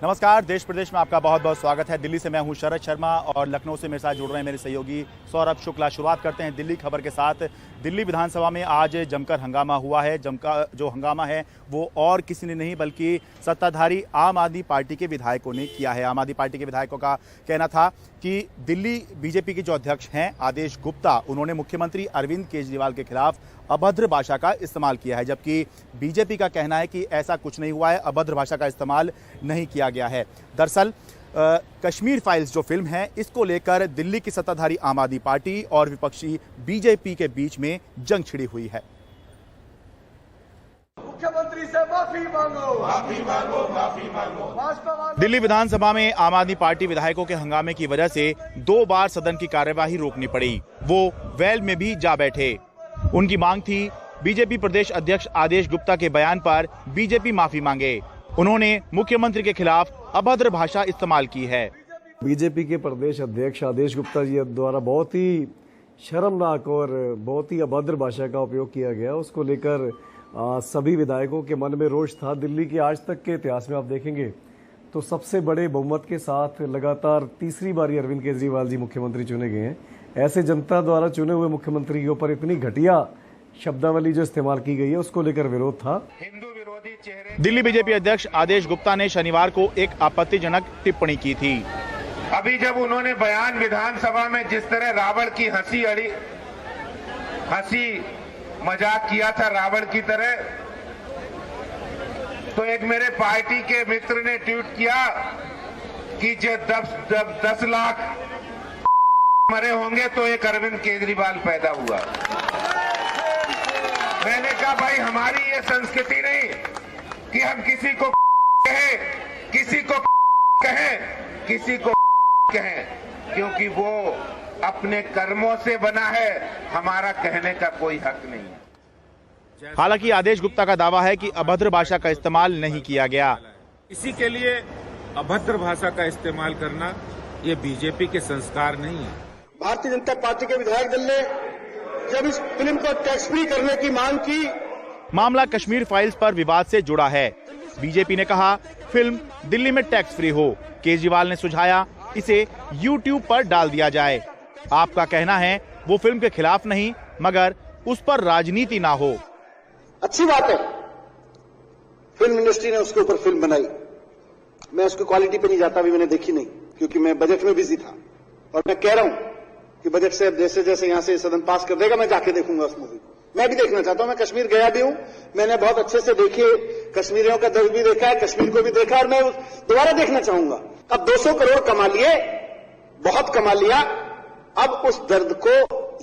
नमस्कार, देश प्रदेश में आपका बहुत बहुत स्वागत है। दिल्ली से मैं हूं शरद शर्मा और लखनऊ से मेरे साथ जुड़ रहे हैं मेरे सहयोगी सौरभ शुक्ला। शुरुआत करते हैं दिल्ली खबर के साथ। दिल्ली विधानसभा में आज जमकर हंगामा हुआ है। जो हंगामा है वो और किसी ने नहीं बल्कि सत्ताधारी आम आदमी पार्टी के विधायकों ने किया है। आम आदमी पार्टी के विधायकों का कहना था कि दिल्ली बीजेपी के जो अध्यक्ष हैं आदेश गुप्ता, उन्होंने मुख्यमंत्री अरविंद केजरीवाल के खिलाफ अभद्र भाषा का इस्तेमाल किया है, जबकि बीजेपी का कहना है कि ऐसा कुछ नहीं हुआ है, अभद्र भाषा का इस्तेमाल नहीं किया गया है। दरअसल कश्मीर फाइल्स जो फिल्म है, इसको लेकर दिल्ली की सत्ताधारी आम आदमी पार्टी और विपक्षी बीजेपी के बीच में जंग छिड़ी हुई है। मुख्यमंत्री से माफी मांगो, माफी मांगो, माफी मांगो। दिल्ली विधानसभा में आम आदमी पार्टी विधायकों के हंगामे की वजह से 2 बार सदन की कार्यवाही रोकनी पड़ी। वो वेल में भी जा बैठे। उनकी मांग थी बीजेपी प्रदेश अध्यक्ष आदेश गुप्ता के बयान पर बीजेपी माफी मांगे। उन्होंने मुख्यमंत्री के खिलाफ अभद्र भाषा इस्तेमाल की है। बीजेपी के प्रदेश अध्यक्ष आदेश गुप्ता जी द्वारा बहुत ही शर्मनाक और बहुत ही अभद्र भाषा का उपयोग किया गया। उसको लेकर सभी विधायकों के मन में रोष था। दिल्ली के आज तक के इतिहास में आप देखेंगे तो सबसे बड़े बहुमत के साथ लगातार तीसरी बारी अरविंद केजरीवाल जी मुख्यमंत्री चुने गए हैं। ऐसे जनता द्वारा चुने हुए मुख्यमंत्री के ऊपर इतनी घटिया शब्दावली जो इस्तेमाल की गई है, उसको लेकर विरोध था। हिंदू विरोधी चेहरे। दिल्ली बीजेपी अध्यक्ष आदेश गुप्ता ने शनिवार को एक आपत्तिजनक टिप्पणी की थी। अभी जब उन्होंने बयान विधानसभा में जिस तरह रावण की हंसी मजाक किया था रावण की तरह, तो एक मेरे पार्टी के मित्र ने ट्वीट किया कि जब 10 लाख मरे होंगे तो एक अरविंद केजरीवाल पैदा हुआ। मैंने कहा भाई, हमारी ये संस्कृति नहीं कि हम किसी को कहें, किसी को कहें, क्योंकि वो अपने कर्मों से बना है, हमारा कहने का कोई हक नहीं है। हालांकि आदेश गुप्ता का दावा है कि अभद्र भाषा का इस्तेमाल नहीं किया गया। इसी के लिए अभद्र भाषा का इस्तेमाल करना ये बीजेपी के संस्कार नहीं है। भारतीय जनता पार्टी के विधायक दल ने जब इस फिल्म को टैक्स फ्री करने की मांग की। मामला कश्मीर फाइल्स पर विवाद से जुड़ा है। बीजेपी ने कहा फिल्म दिल्ली में टैक्स फ्री हो। केजरीवाल ने सुझाया इसे YouTube पर डाल दिया जाए। आपका कहना है वो फिल्म के खिलाफ नहीं, मगर उस पर राजनीति ना हो। अच्छी बात है, फिल्म इंडस्ट्री ने उसके ऊपर फिल्म बनाई। मैं उसकी क्वालिटी पे नहीं जाता, अभी मैंने देखी नहीं क्योंकि मैं बजट में बिजी था। और मैं कह रहा हूं कि बजट से जैसे जैसे यहां से सदन पास कर देगा मैं जाके देखूंगा उस मूवी को। मैं भी देखना चाहता हूं। मैं कश्मीर गया भी हूं, मैंने बहुत अच्छे से देखी, कश्मीरियों का दर्द भी देखा है, कश्मीर को भी देखा, और मैं दोबारा देखना चाहूंगा। अब 200 करोड़ कमा लिए, बहुत कमा लिया। अब उस दर्द को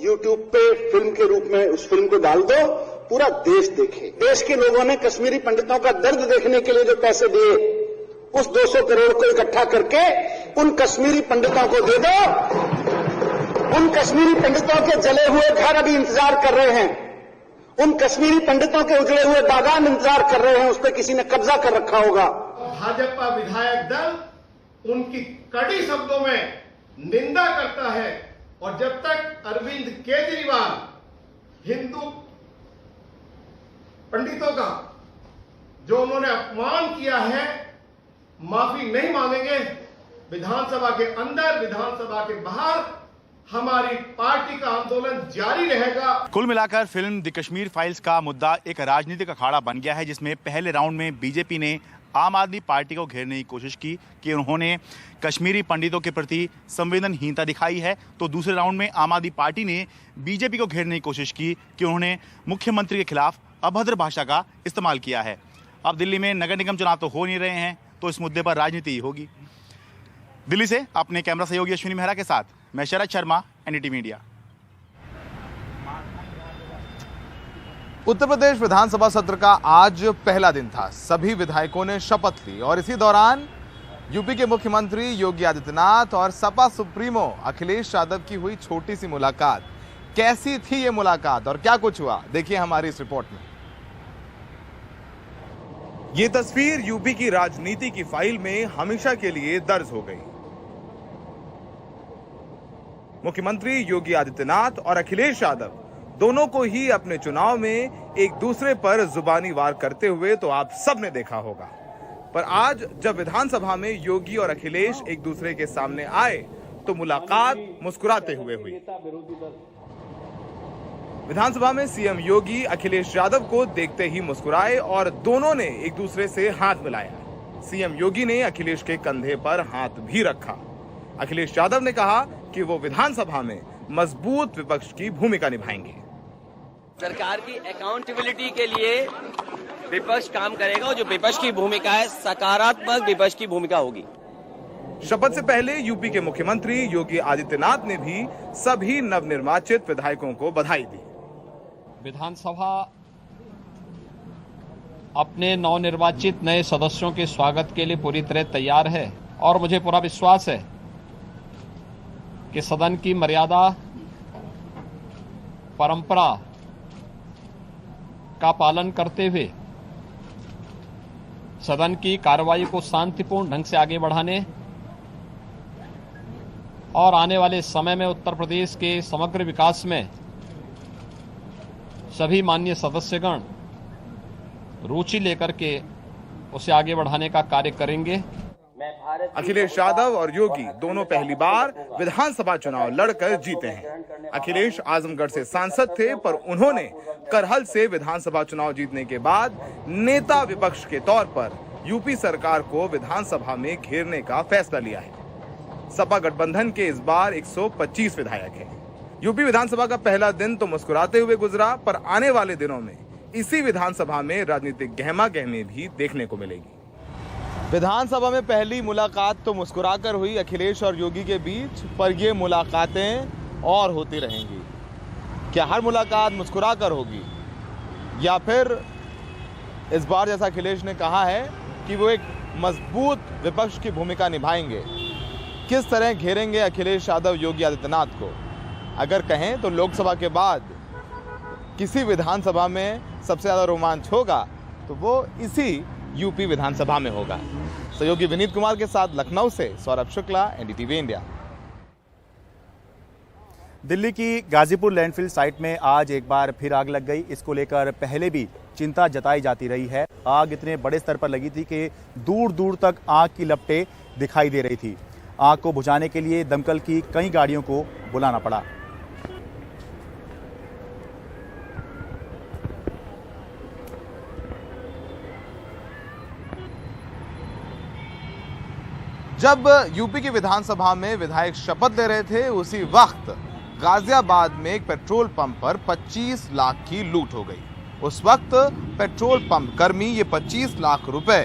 YouTube पे फिल्म के रूप में उस फिल्म को डाल दो, पूरा देश देखे। देश के लोगों ने कश्मीरी पंडितों का दर्द देखने के लिए जो पैसे दिए, उस 200 करोड़ को इकट्ठा करके उन कश्मीरी पंडितों को दे दो। उन कश्मीरी पंडितों के जले हुए घर अभी इंतजार कर रहे हैं। उन कश्मीरी पंडितों के उजड़े हुए बागान इंतजार कर रहे हैं। उस पर किसी ने कब्जा कर रखा होगा। भाजपा विधायक दल उनकी कड़ी शब्दों में निंदा करता है, और जब तक अरविंद केजरीवाल हिंदू पंडितों का जो उन्होंने अपमान किया है माफी नहीं मांगेंगे, विधानसभा के अंदर विधानसभा के बाहर हमारी पार्टी का आंदोलन जारी रहेगा। कुल मिलाकर फिल्म द कश्मीर फाइल्स का मुद्दा एक राजनीतिक अखाड़ा बन गया है, जिसमें पहले राउंड में बीजेपी ने आम आदमी पार्टी को घेरने की कोशिश की कि उन्होंने कश्मीरी पंडितों के प्रति संवेदनहीनता दिखाई है, तो दूसरे राउंड में आम आदमी पार्टी ने बीजेपी को घेरने की कोशिश की कि उन्होंने मुख्यमंत्री के खिलाफ अभद्र भाषा का इस्तेमाल किया है। अब दिल्ली में नगर निगम चुनाव तो हो नहीं रहे हैं, तो इस मुद्दे पर राजनीति ही होगी। दिल्ली से अपने कैमरा सहयोगी अश्विनी मेहरा के साथ मैं शरद शर्मा, एनडीटी मीडिया। उत्तर प्रदेश विधानसभा सत्र का आज पहला दिन था। सभी विधायकों ने शपथ ली और इसी दौरान यूपी के मुख्यमंत्री योगी आदित्यनाथ और सपा सुप्रीमो अखिलेश यादव की हुई छोटी सी मुलाकात। कैसी थी ये मुलाकात और क्या कुछ हुआ, देखिए हमारी इस रिपोर्ट में। ये तस्वीर यूपी की राजनीति की फाइल में हमेशा के लिए दर्ज हो गई। मुख्यमंत्री योगी आदित्यनाथ और अखिलेश यादव दोनों को ही अपने चुनाव में एक दूसरे पर जुबानी वार करते हुए तो आप सब ने देखा होगा, पर आज जब विधानसभा में योगी और अखिलेश एक दूसरे के सामने आए तो मुलाकात मुस्कुराते हुए हुई। विधानसभा में सीएम योगी अखिलेश यादव को देखते ही मुस्कुराए और दोनों ने एक दूसरे से हाथ मिलाया। सीएम योगी ने अखिलेश के कंधे पर हाथ भी रखा। अखिलेश यादव ने कहा कि वो विधानसभा में मजबूत विपक्ष की भूमिका निभाएंगे। सरकार की अकाउंटेबिलिटी के लिए विपक्ष काम करेगा और जो विपक्ष की भूमिका है सकारात्मक विपक्ष की भूमिका होगी। शपथ से पहले यूपी के मुख्यमंत्री योगी आदित्यनाथ ने भी सभी नवनिर्वाचित विधायकों को बधाई दी। विधानसभा अपने नवनिर्वाचित नए सदस्यों के स्वागत के लिए पूरी तरह तैयार है और मुझे पूरा विश्वास है कि सदन की मर्यादा, परंपरा का पालन करते हुए सदन की कार्रवाई को शांतिपूर्ण ढंग से आगे बढ़ाने और आने वाले समय में उत्तर प्रदेश के समग्र विकास में सभी माननीय सदस्यगण रुचि लेकर के उसे आगे बढ़ाने का कार्य करेंगे। अखिलेश यादव और योगी दोनों पहली बार विधानसभा चुनाव लड़कर जीते हैं। अखिलेश आजमगढ़ से सांसद थे, पर उन्होंने करहल से विधानसभा चुनाव जीतने के बाद नेता विपक्ष के तौर पर यूपी सरकार को विधानसभा में घेरने का फैसला लिया है। सपा गठबंधन के इस बार 125 विधायक हैं। यूपी विधानसभा का पहला दिन तो मुस्कुराते हुए गुजरा, पर आने वाले दिनों में इसी विधानसभा में राजनीतिक गहमा-गहमी भी देखने को मिलेगी। विधानसभा में पहली मुलाकात तो मुस्कुराकर हुई अखिलेश और योगी के बीच, पर ये मुलाकातें और होती रहेंगी। क्या हर मुलाकात मुस्कुराकर होगी या फिर इस बार जैसा अखिलेश ने कहा है कि वो एक मजबूत विपक्ष की भूमिका निभाएंगे? किस तरह घेरेंगे अखिलेश यादव योगी आदित्यनाथ को? अगर कहें तो लोकसभा के बाद किसी विधानसभा में सबसे ज्यादा रोमांच होगा तो वो इसी यूपी विधानसभा में होगा। सहयोगी विनीत कुमार के साथ लखनऊ से सौरभ शुक्ला, एनडीटीवी इंडिया। दिल्ली की गाजीपुर लैंडफिल साइट में आज एक बार फिर आग लग गई। इसको लेकर पहले भी चिंता जताई जाती रही है। आग इतने बड़े स्तर पर लगी थी कि दूर दूर तक आग की लपटें दिखाई दे रही थी। आग को बुझाने के लिए दमकल की कई गाड़ियों को बुलाना पड़ा। जब यूपी की विधानसभा में विधायक शपथ ले रहे थे, उसी वक्त गाजियाबाद में एक पेट्रोल पंप पर 25 लाख की लूट हो गई। उस वक्त पेट्रोल पंप कर्मी ये 25 लाख रुपए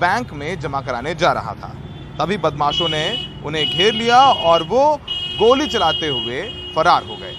बैंक में जमा कराने जा रहा था। तभी बदमाशों ने उन्हें घेर लिया और वो गोली चलाते हुए फरार हो गए।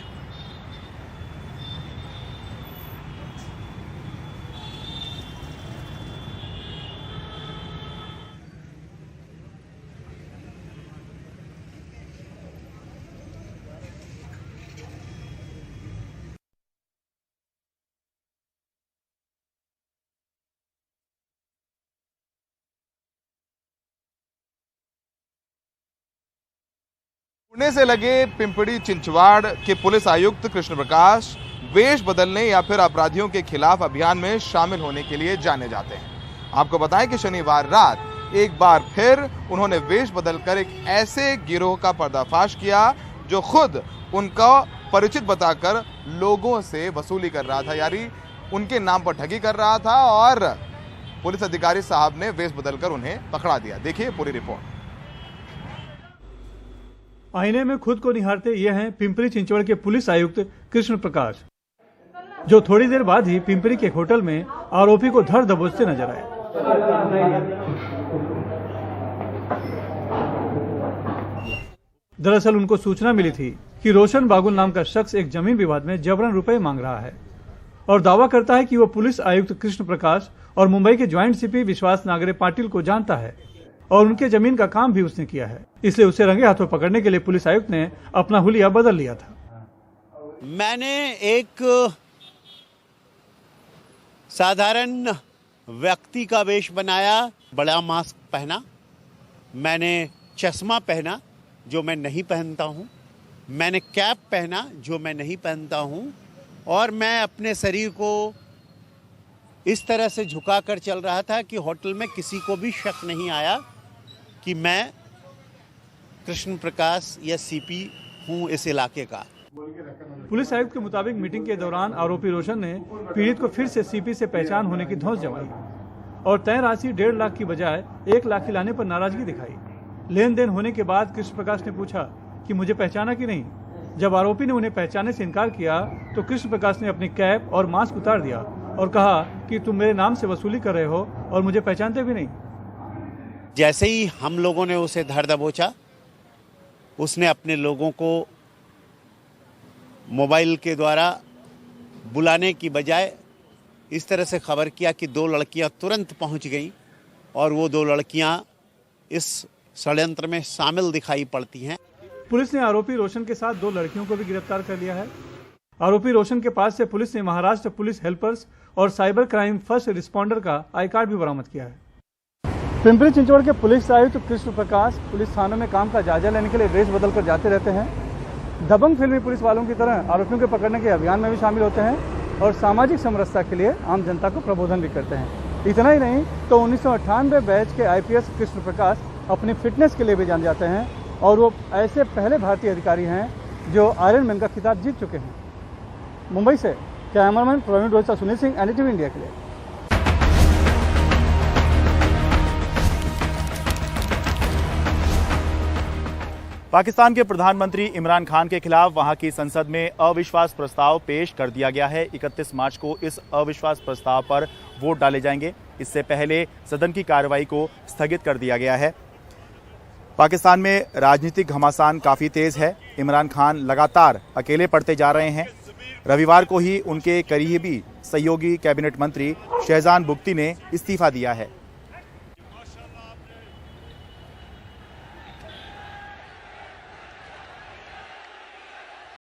पुणे से लगे पिंपड़ी चिंचवाड़ के पुलिस आयुक्त कृष्ण प्रकाश वेश बदलने या फिर अपराधियों के खिलाफ अभियान में शामिल होने के लिए जाने जाते हैं। आपको बताएं कि शनिवार रात एक बार फिर उन्होंने वेश बदलकर एक ऐसे गिरोह का पर्दाफाश किया जो खुद उनका परिचित बताकर लोगों से वसूली कर रहा था, यानी उनके नाम पर ठगी कर रहा था और पुलिस अधिकारी साहब ने वेश बदलकर उन्हें पकड़ा दिया। देखिए पूरी रिपोर्ट। आईने में खुद को निहारते ये हैं पिंपरी चिंचवड़ के पुलिस आयुक्त कृष्ण प्रकाश, जो थोड़ी देर बाद ही पिंपरी के होटल में आरोपी को धर दबोचते नजर आए। दरअसल उनको सूचना मिली थी कि रोशन बागुल नाम का शख्स एक जमीन विवाद में जबरन रुपए मांग रहा है और दावा करता है कि वो पुलिस आयुक्त कृष्ण प्रकाश और मुंबई के ज्वाइंट सीपी विश्वास नागरे पाटिल को जानता है और उनके जमीन का काम भी उसने किया है। इसलिए उसे रंगे हाथों पकड़ने के लिए पुलिस आयुक्त ने अपना हुलिया बदल लिया था। मैंने एक साधारण व्यक्ति का वेश बनाया, बड़ा मास्क पहना, मैंने चश्मा पहना जो मैं नहीं पहनता हूं, मैंने कैप पहना जो मैं नहीं पहनता हूं, और मैं अपने शरीर को इस तरह से झुकाकर चल रहा था कि होटल में किसी को भी शक नहीं आया कि मैं कृष्ण प्रकाश या सीपी हूं इस इलाके का। पुलिस आयुक्त के मुताबिक मीटिंग के दौरान आरोपी रोशन ने पीड़ित को फिर से सीपी से पहचान होने की धौंस जमाई और तय राशि 1.5 लाख की बजाय 1 लाख की लाने पर नाराजगी दिखाई। लेन देन होने के बाद कृष्ण प्रकाश ने पूछा कि मुझे पहचाना कि नहीं। जब आरोपी ने उन्हें पहचानने से इनकार किया तो कृष्ण प्रकाश ने अपनी कैप और मास्क उतार दिया और कहा कि तुम मेरे नाम से वसूली कर रहे हो और मुझे पहचानते भी नहीं। जैसे ही हम लोगों ने उसे धर दबोचा, उसने अपने लोगों को मोबाइल के द्वारा बुलाने की बजाय इस तरह से खबर किया कि 2 लड़कियां तुरंत पहुंच गईं और वो 2 लड़कियां इस षड्यंत्र में शामिल दिखाई पड़ती हैं। पुलिस ने आरोपी रोशन के साथ 2 लड़कियों को भी गिरफ्तार कर लिया है। आरोपी रोशन के पास से पुलिस ने महाराष्ट्र पुलिस हेल्पर्स और साइबर क्राइम फर्स्ट रिस्पॉन्डर का आई कार्ड भी बरामद किया है। पिंपरी चिंचवड़ के पुलिस आयुक्त कृष्ण प्रकाश पुलिस थानों में काम का जायजा लेने के लिए ड्रेस बदलकर जाते रहते हैं। दबंग फिल्मी पुलिस वालों की तरह आरोपियों को पकड़ने के अभियान में भी शामिल होते हैं और सामाजिक समरसता के लिए आम जनता को प्रबोधन भी करते हैं। इतना ही नहीं तो 1998 बैच के IPS कृष्ण प्रकाश अपनी फिटनेस के लिए भी जान जाते हैं और वो ऐसे पहले भारतीय अधिकारी हैं जो आयरन मैन का खिताब जीत चुके हैं। मुंबई से cameraman Praveen Rohit Sunil Singh, NDTV India के लिए। पाकिस्तान के प्रधानमंत्री इमरान खान के खिलाफ वहां की संसद में अविश्वास प्रस्ताव पेश कर दिया गया है। 31 मार्च को इस अविश्वास प्रस्ताव पर वोट डाले जाएंगे। इससे पहले सदन की कार्रवाई को स्थगित कर दिया गया है। पाकिस्तान में राजनीतिक घमासान काफ़ी तेज़ है। इमरान खान लगातार अकेले पड़ते जा रहे हैं। रविवार को ही उनके करीबी सहयोगी कैबिनेट मंत्री शहजान बुख्ती ने इस्तीफा दिया है।